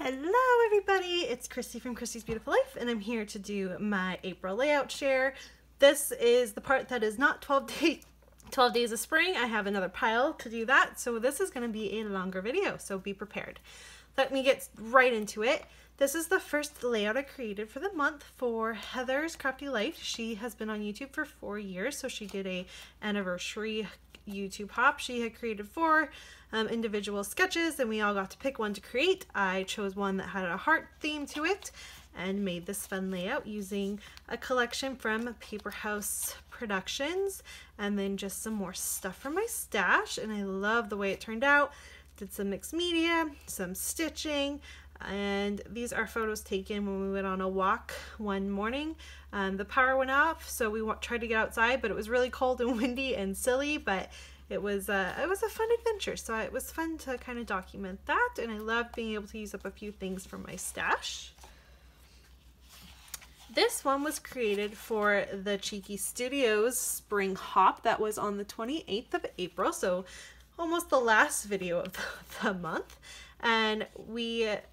Hello everybody, it's Christy from Christy's Beautiful Life, and I'm here to do my April layout share. This is the part that is not 12 days of spring. I have another pile to do that, so this is going to be a longer video, so be prepared. Let me get right into it. This is the first layout I created for the month for Heather's Crafty Life. She has been on YouTube for 4 years, so she did a anniversary YouTube hop. She had created 4 individual sketches, and we all got to pick one to create. I chose one that had a heart theme to it and made this fun layout using a collection from Paper House Productions and then just some more stuff from my stash, and I love the way it turned out. Did some mixed media, some stitching, and these are photos taken when we went on a walk one morning. The power went off, so we tried to get outside, but it was really cold and windy and silly, but it was a fun adventure, so it was fun to kind of document that, and I love being able to use up a few things from my stash. This one was created for the Cheeky Studios Spring Hop that was on the 28th of April, so almost the last video of the month. And it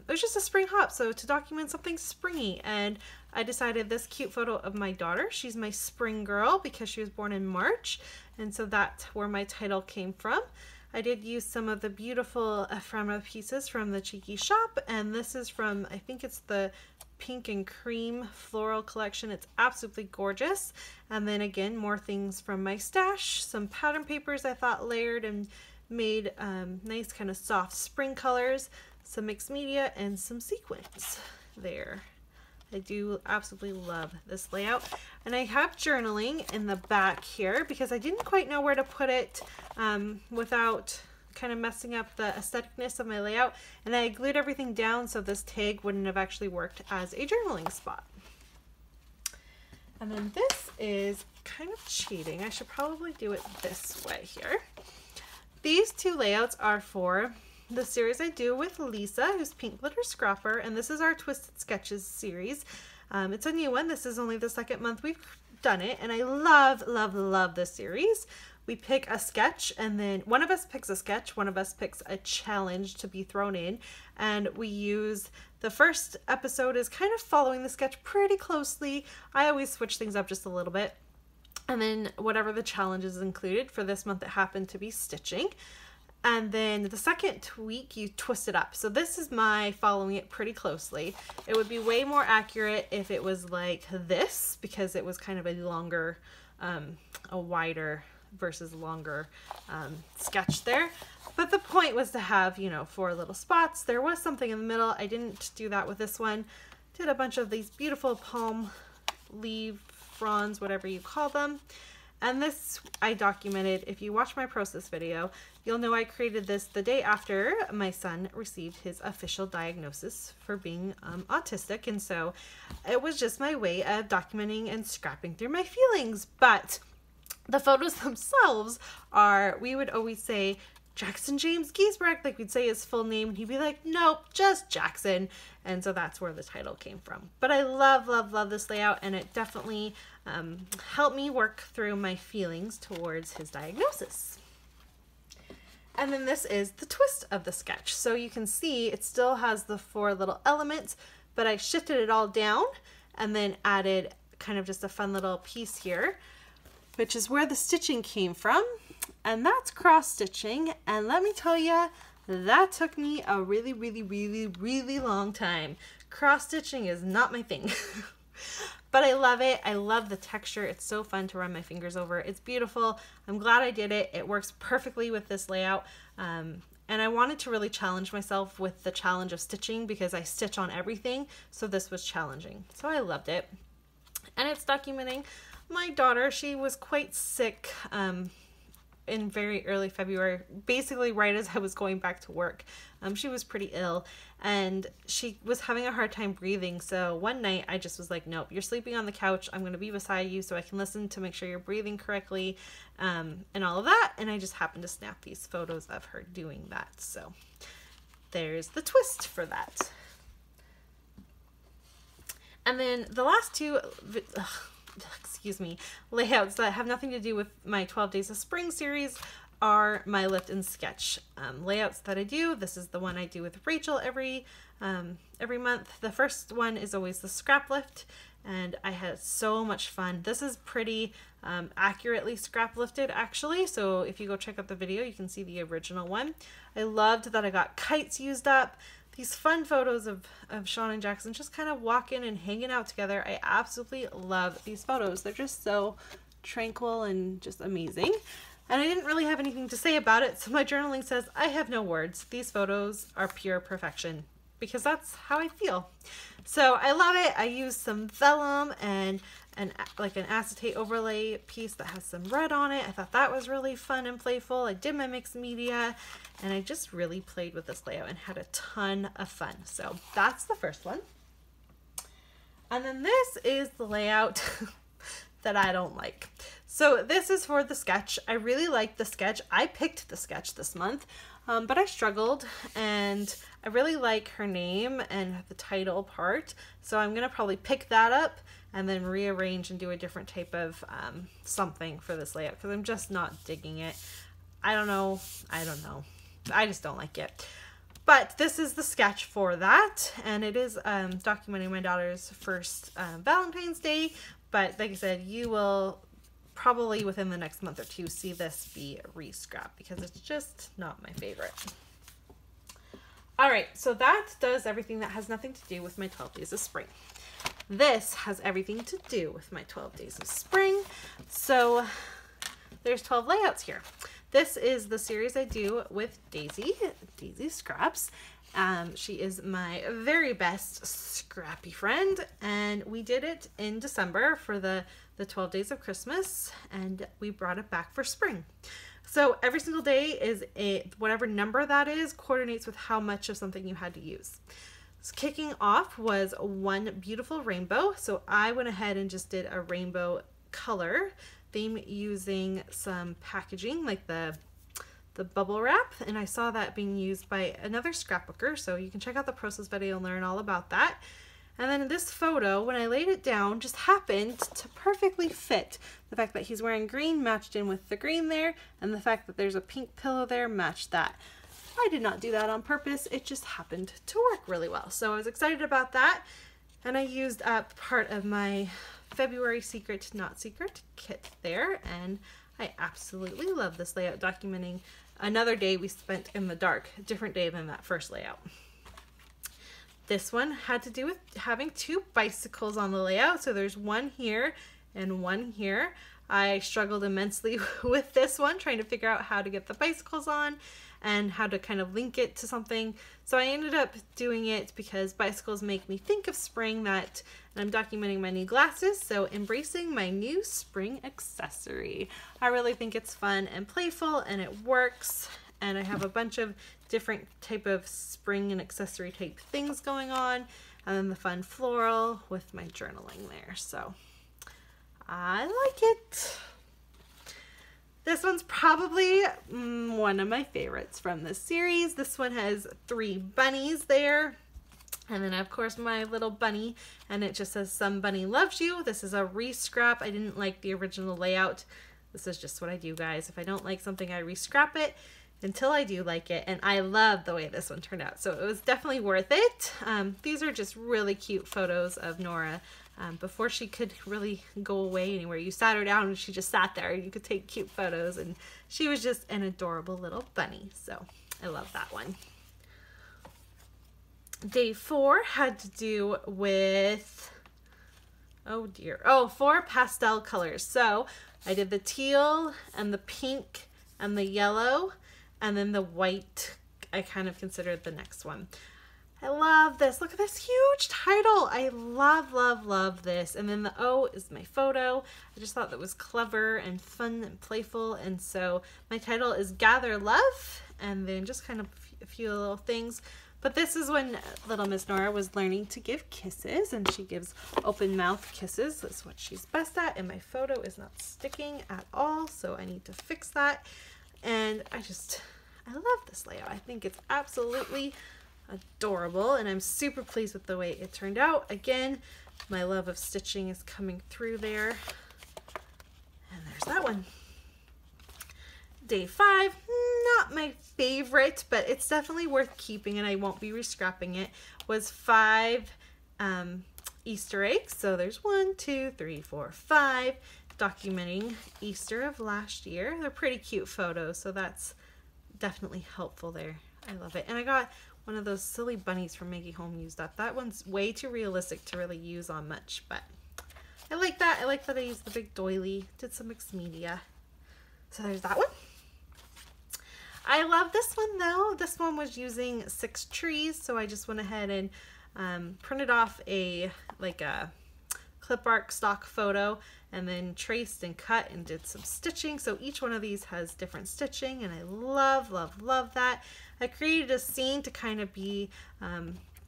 was just a spring hop, so to document something springy, and I decided this cute photo of my daughter. She's my spring girl because she was born in March, and so that's where my title came from. I did use some of the beautiful ephemera pieces from the Cheeky shop, and this is from, I think it's the Pink and Cream floral collection. It's absolutely gorgeous. And then again, more things from my stash, some pattern papers I thought layered and made nice kind of soft spring colors, some mixed media, and some sequins there. I do absolutely love this layout, and I have journaling in the back here because I didn't quite know where to put it without kind of messing up the aestheticness of my layout, and I glued everything down so this tag wouldn't have actually worked as a journaling spot. And then this is kind of cheating. I should probably do it this way here. These 2 layouts are for the series I do with Lisa, who's Pink Glitter Scrapper, and this is our Twisted Sketches series. It's a new one. This is only the 2nd month we've done it, and I love this series. We pick a sketch, and then one of us picks a sketch, one of us picks a challenge to be thrown in, and we use the first episode is kind of following the sketch pretty closely. I always switch things up just a little bit. And then whatever the challenge is included. For this month it happened to be stitching. And then the second week you twist it up. So this is my following it pretty closely. It would be way more accurate if it was like this, because it was kind of a longer, a wider versus longer sketch there. But the point was to have, you know, 4 little spots. There was something in the middle. I didn't do that with this one. Did a bunch of these beautiful palm leaf fronds, whatever you call them. And this I documented. If you watch my process video, you'll know I created this the day after my son received his official diagnosis for being autistic, and so it was just my way of documenting and scrapping through my feelings. But the photos themselves are, we would always say Jackson James Giesbrecht, like we'd say his full name, and he'd be like, nope, just Jackson. And so that's where the title came from. But I love this layout, and it definitely helped me work through my feelings towards his diagnosis. And then this is the twist of the sketch. So you can see it still has the 4 little elements, but I shifted it all down and then added kind of just a fun little piece here, which is where the stitching came from. And that's cross stitching, and let me tell you, that took me a really long time. Cross stitching is not my thing. But I love it. I love the texture. It's so fun to run my fingers over. It's beautiful. I'm glad I did it. It works perfectly with this layout. And I wanted to really challenge myself with the challenge of stitching because I stitch on everything, so this was challenging. So I loved it. And it's documenting my daughter. She was quite sick in very early February, basically right as I was going back to work. She was pretty ill, and she was having a hard time breathing. So one night I just was like, nope, you're sleeping on the couch. I'm going to be beside you so I can listen to make sure you're breathing correctly, and all of that. And I just happened to snap these photos of her doing that. So there's the twist for that. And then the last 2, excuse me, layouts that have nothing to do with my 12 Days of Spring series are my lift and sketch layouts that I do. This is the one I do with Rachel every month. The first one is always the scrap lift, and I had so much fun. This is pretty accurately scrap lifted actually, so if you go check out the video you can see the original one. I loved that I got kites used up. These fun photos of Sean and Jackson just kind of walking and hanging out together. I absolutely love these photos. They're just so tranquil and just amazing. And I didn't really have anything to say about it, so my journaling says, I have no words. These photos are pure perfection, because that's how I feel. So I love it. I used some vellum and like an acetate overlay piece that has some red on it. I thought that was really fun and playful. I did my mixed media, and I just really played with this layout and had a ton of fun. So that's the first one. And then this is the layout that I don't like. So this is for the sketch. I really like the sketch. I picked the sketch this month, but I struggled, and I really like her name and the title part. So I'm gonna probably pick that up and then rearrange and do a different type of something for this layout, because I'm just not digging it. I don't know. I just don't like it. But this is the sketch for that, and it is documenting my daughter's first Valentine's Day. But like I said, you will probably within the next month or two see this be re-scrapped, because it's just not my favorite. All right, so that does everything that has nothing to do with my 12 Days of Spring. This has everything to do with my 12 Days of Spring. So there's 12 layouts here. This is the series I do with Daisy Scraps. She is my very best scrappy friend, and we did it in December for the 12 Days of Christmas, and we brought it back for spring. So every single day is whatever number that is coordinates with how much of something you had to use. So kicking off was one beautiful rainbow. So I went ahead and just did a rainbow color theme using some packaging like the bubble wrap, and I saw that being used by another scrapbooker, so you can check out the process video and learn all about that. And then this photo, when I laid it down, just happened to perfectly fit. The fact that he's wearing green matched in with the green there, and the fact that there's a pink pillow there matched that. I did not do that on purpose, it just happened to work really well. So I was excited about that, and I used up part of my February Secret Not Secret kit there, and I absolutely love this layout, documenting another day we spent in the dark, a different day than that first layout. This one had to do with having two bicycles on the layout. So there's one here and one here. I struggled immensely with this one, trying to figure out how to get the bicycles on and how to kind of link it to something. So I ended up doing it because bicycles make me think of spring, and I'm documenting my new glasses, so embracing my new spring accessory. I really think it's fun and playful, and it works, and I have a bunch of different type of spring and accessory type things going on, and then the fun floral with my journaling there. So I like it. This one's probably one of my favorites from this series. This one has 3 bunnies there. And then of course my little bunny, and it just says "Some bunny loves you." This is a re-scrap. I didn't like the original layout. This is just what I do, guys. If I don't like something, I re-scrap it until I do like it. And I love the way this one turned out. So it was definitely worth it. These are just really cute photos of Nora before she could really go away anywhere. You sat her down and she just sat there, and you could take cute photos, and she was just an adorable little bunny. So I love that one. Day 4 had to do with, oh dear, 4 pastel colors. So I did the teal and the pink and the yellow, and then the white I kind of considered the next one. I love this. Look at this huge title. I love, love, love this. And then the O is my photo. I just thought that was clever and fun and playful. And so my title is Gather Love, and then just kind of a few little things. But this is when little Miss Nora was learning to give kisses, and she gives open mouth kisses. That's what she's best at, and my photo is not sticking at all, so I need to fix that. And I love this layout. I think it's absolutely adorable, and I'm super pleased with the way it turned out. Again, my love of stitching is coming through there. And there's that one. Day 5, not my favorite, but it's definitely worth keeping and I won't be rescrapping it, was 5 Easter eggs. So there's 1, 2, 3, 4, 5, documenting Easter of last year. They're pretty cute photos, so that's definitely helpful there. I love it. And I got one of those silly bunnies from Maggie Home used up. That one's way too realistic to really use on much, but I like that. I like that I used the big doily, did some mixed media. So there's that one. I love this one though. This one was using 6 trees, so I just went ahead and printed off a clip art stock photo and then traced and cut and did some stitching. So each one of these has different stitching and I love, love, love that. I created a scene to kind of be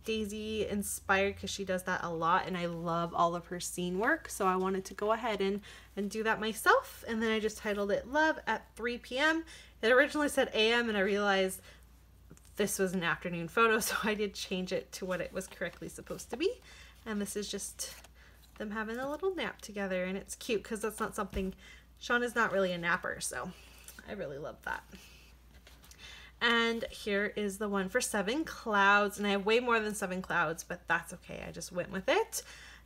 Daisy inspired because she does that a lot and I love all of her scene work. So I wanted to go ahead and do that myself. And then I just titled it Love at 3 p.m. It originally said AM and I realized this was an afternoon photo, so I did change it to what it was correctly supposed to be. And this is just them having a little nap together, and it's cute because that's not something, Sean is not really a napper, so I really love that. And here is the one for 7 clouds, and I have way more than 7 clouds, but that's okay. I just went with it.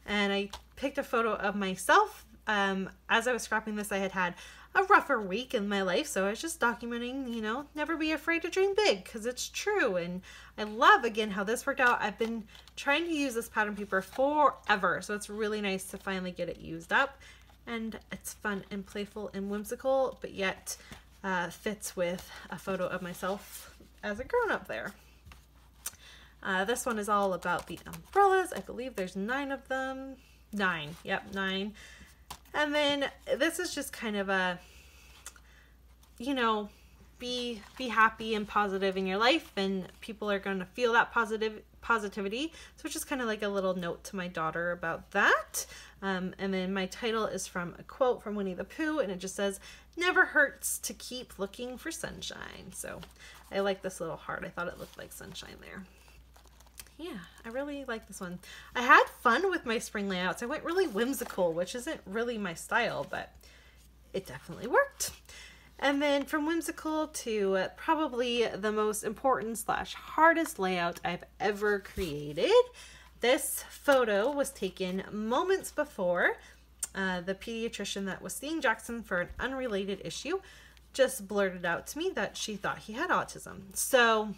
And I picked a photo of myself. As I was scrapping this, I had a rougher week in my life, so I was just documenting, you know, never be afraid to dream big because it's true. And I love, again, how this worked out. I've been trying to use this pattern paper forever, so it's really nice to finally get it used up. And it's fun and playful and whimsical, but yet fits with a photo of myself as a grown-up there. This one is all about the umbrellas. I believe there's 9 of them. 9. Yep, 9. And then this is just kind of a, you know, be happy and positive in your life, and people are going to feel that positivity. So it's just kind of like a little note to my daughter about that. And then my title is from a quote from Winnie the Pooh, and it just says, "Never hurts to keep looking for sunshine." So I like this little heart. I thought it looked like sunshine there. Yeah, I really like this one. I had fun with my spring layouts. I went really whimsical, which isn't really my style, but it definitely worked. And then from whimsical to probably the most important / hardest layout I've ever created. This photo was taken moments before the pediatrician that was seeing Jackson for an unrelated issue just blurted out to me that she thought he had autism. So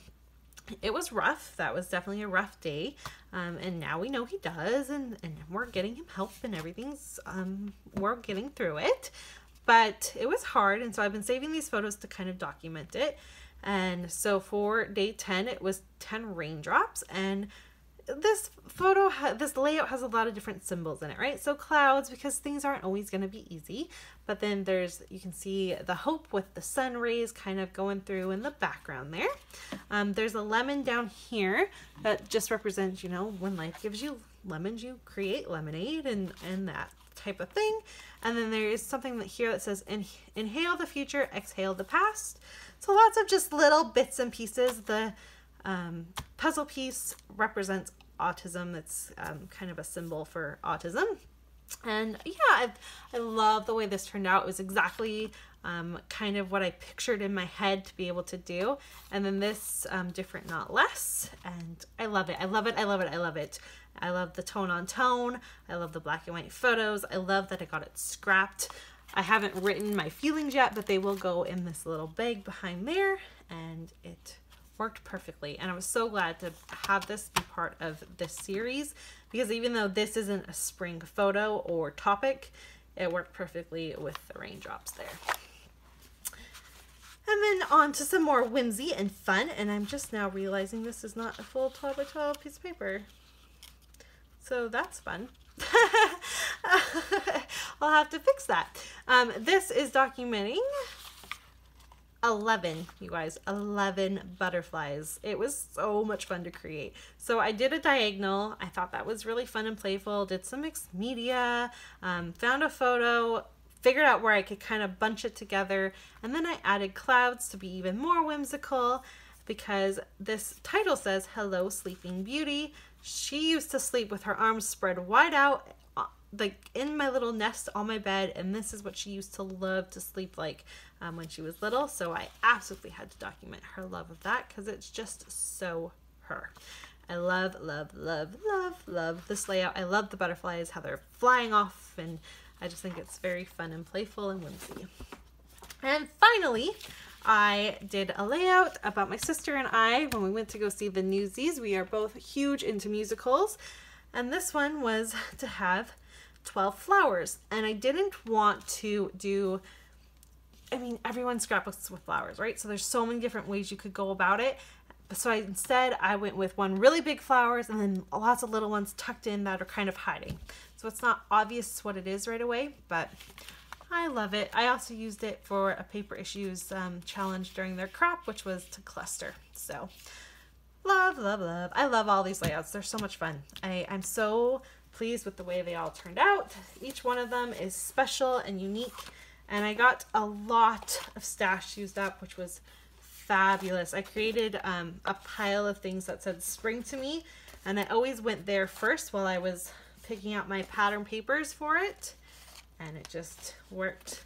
it was rough. That was definitely a rough day. And now we know he does, and we're getting him help and everything's, we're getting through it. But it was hard, and so I've been saving these photos to kind of document it. And so for day 10, it was 10 raindrops, and this photo, this layout has a lot of different symbols in it, right? So clouds, because things aren't always going to be easy, but then there's, you can see the hope with the sun rays kind of going through in the background there. There's a lemon down here that just represents, you know, when life gives you lemons, you create lemonade and that type of thing. And then there is something that here that says, inhale the future, exhale the past. So lots of just little bits and pieces. The puzzle piece represents autism. It's kind of a symbol for autism. And yeah, I love the way this turned out. It was exactly kind of what I pictured in my head to be able to do. And then this different, not less. And I love it. I love it. I love it. I love it. I love the tone on tone. I love the black and white photos. I love that I got it scrapped. I haven't written my feelings yet, but they will go in this little bag behind there, and it worked perfectly. And I was so glad to have this be part of this series, because even though this isn't a spring photo or topic, it worked perfectly with the raindrops there. And then on to some more whimsy and fun, and I'm just now realizing this is not a full 12 by 12 piece of paper. So that's fun. I'll have to fix that. This is documenting 11, you guys, 11 butterflies. It was so much fun to create. So I did a diagonal. I thought that was really fun and playful. Did some mixed media, found a photo, figured out where I could kind of bunch it together. And then I added clouds to be even more whimsical, because this title says, "Hello, Sleeping Beauty." She used to sleep with her arms spread wide out like in my little nest on my bed, and this is what she used to love to sleep like when she was little. So I absolutely had to document her love of that because it's just so her. I love, love, love, love, love this layout. I love the butterflies, how they're flying off, and I just think it's very fun and playful and whimsy. And finally, I did a layout about my sister and I when we went to go see the Newsies. We are both huge into musicals, and this one was to have 12 flowers. And I didn't want to do, I mean, everyone scrapbooks with flowers, right? So there's so many different ways you could go about it. So instead I went with one really big flowers and then lots of little ones tucked in that are kind of hiding. So it's not obvious what it is right away, but I love it. I also used it for a Paper Issues challenge during their crop, which was to cluster. So love, love, love. I love all these layouts. They're so much fun. I'm so pleased with the way they all turned out. Each one of them is special and unique. And I got a lot of stash used up, which was fabulous. I created a pile of things that said spring to me, and I always went there first while I was picking out my pattern papers for it, and it just worked.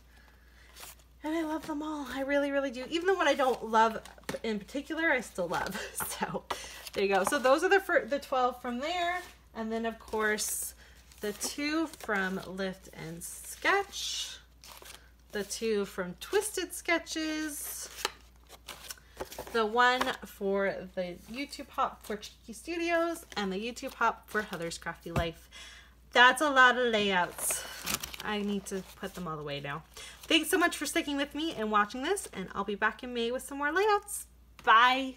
And I love them all. I really, really do. Even the one I don't love in particular, I still love. So there you go. So those are the 12 from there, and then of course the 2 from Lift and Sketch, the 2 from Twisted Sketches, the 1 for the YouTube Hop for Cheeky Studios, and the YouTube Hop for Heather's Crafty Life. That's a lot of layouts. I need to put them all away now. Thanks so much for sticking with me and watching this, and I'll be back in May with some more layouts. Bye!